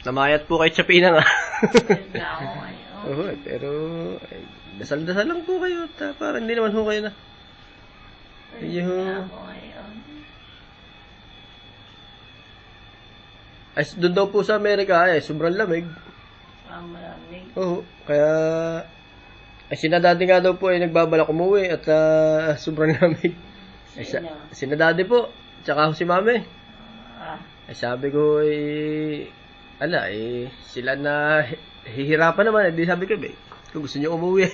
Namayat po kahit sa pinang Oo, pero dasal-dasal lang po kayo para hindi naman ho kayo na. Ay, doon daw po sa Amerika sobrang lamig. Malamig. Oo, kaya sinadadi nga daw po nagbabalak umuwi at sobrang lamig. Sinadadi po, tsaka si mami. Sabi ko sila na hihirapan naman. Di sabi ko, kung gusto nyo umuwi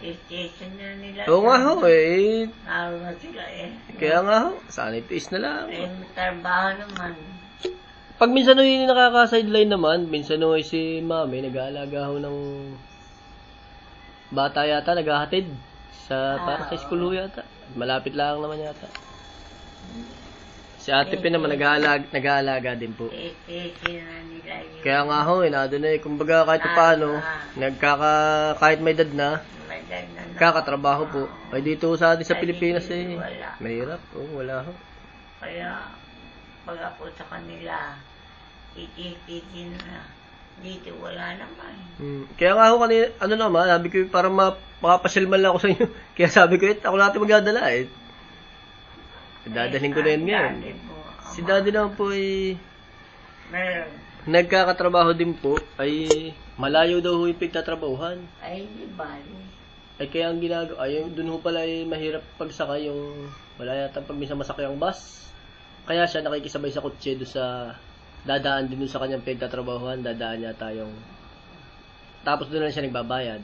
Station na nila. Oo nga ho Araw na sila Kaya nga ho, sana itiis na lang. Trabaho naman. Pag minsan ho yung nakaka-sideline naman, minsan ho si mami nag-aalaga ho ng bata yata, naghahatid para sa school ho yata. Malapit lang naman yata. Si Ate Pin naman nag-aalaga din po. Kaya nga ho, nandun kumbaga kahit paano, kahit may edad na, kakatrabaho po. Ay dito sa atin sa Pilipinas mahirap. Wala ho. Kaya pag ako sa kanila, titi na. Dito wala naman. Kaya nga ho kanina, naman, sabi ko para makapasyalman lang ako sa inyo. Kaya sabi ko ako natin magdadala Dadalhin ko na yun ngayon. Si daddy naman po nagkakatrabaho din po, malayo daw ho yung pagtatrabahuhan. Di bali. Kaya ang ginagawa, dun ho pala mahirap pagsakay yung, wala yata pag minsan masakay ang bus. Kaya siya nakikisabay sa kotse doon sa, dadaan din doon sa kanyang pagtatrabahuhan, dadaan yata yung, tapos doon lang siya nagbabayad.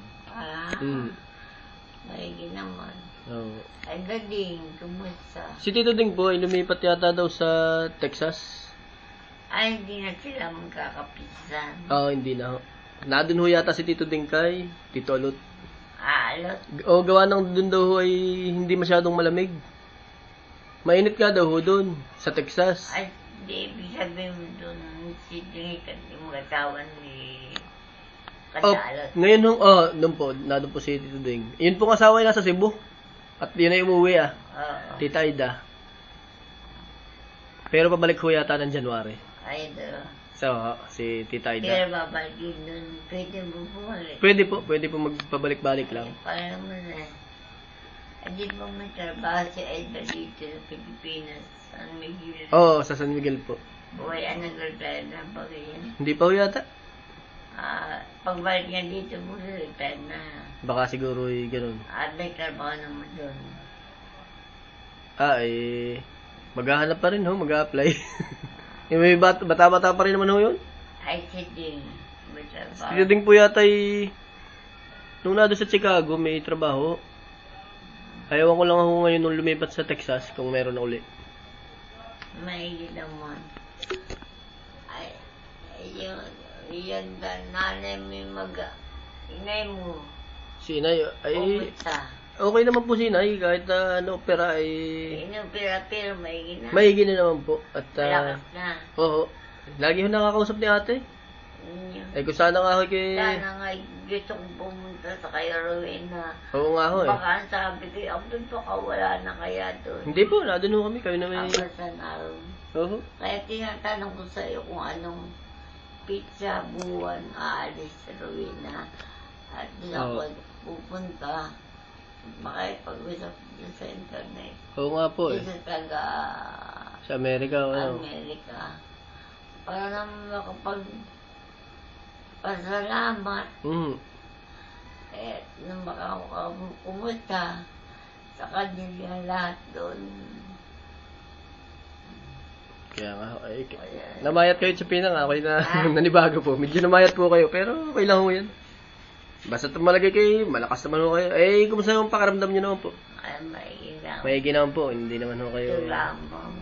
Maigi naman. Oo. Ay, Dading, kumusta? Si Tito Ding po lumipat yata daw sa Texas. Hindi na sila magkakapisan. Hindi na ho. Nadun ho yata si Tito Ding kay Tito Alot. Alot? Gawa ng dun daw ho hindi masyadong malamig. Mainit nga daw ho dun, sa Texas. Hindi, ibig sabihin mo dun, si Ding, yung mag-asawa ni Kadalot. Ngayon nandun po si Tito Ding. Yun po asawa niya nasa Cebu. At yun ay umuwi Tita Aida. Pero pabalik ho yata ng January. So, si Tita Aida. Pero babalik nun, pwede mo bumalik. Pwede po magpabalik-balik lang. Parang mo hindi mo matrabaho si Aida dito sa Pilipinas, San Miguel. Sa San Miguel po. Nag-retire na ba yan? Hindi pa ho yata. Pagbalik nga dito mo, retire na. Baka siguro ganun. May trabaho naman doon. Maghahanap pa rin ho, mag-a-apply. May bata-bata pa rin naman ho yun. Si Ding, may trabaho. Si Ding po yata nung nado sa Chicago, may trabaho. Ayawan ko lang ako ngayon nung lumipat sa Texas, kung meron na uli. Maigi naman. Yun nanay mo inay mo. Si Inay, okay naman po si Inay, kahit opera Inopera, maigi na. Maigi na naman po. At, malakas na. Oo. Lagi ho nakakausap ni ate. Kung sana nga ho sana nga gusto kong pumunta sa kay Rowena. Oo nga ho Baka sabi ko, doon baka wala na kaya doon. Hindi po, nandun ho kami na may... Sa naroon. Oo. Kaya tinatanong ko sa iyo kung anong pizza buwan aalis sa Rowena. At doon ako pupunta. Makipag-usap doon sa internet. Oo nga po Sa Amerika Amerika. Para naman pasalamat. Nung kumusta sa kanila lahat doon. Kaya nga, namayat kayo sa pinang, okay na, nanibago po. Medyo namayat po kayo, pero okay lang ho yan. Basta malagay kayo, malakas naman ho kayo. Kumusta yung pakaramdam nyo naman po? Maigi lang. Maigi naman po, hindi naman ho kayo. Ito lamang.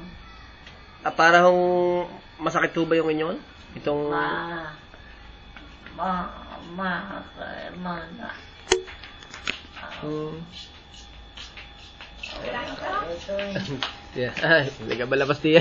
Para hong masakit ho ba yung inyo? Itong... Yeah. Ay, hindi ka balabas niya.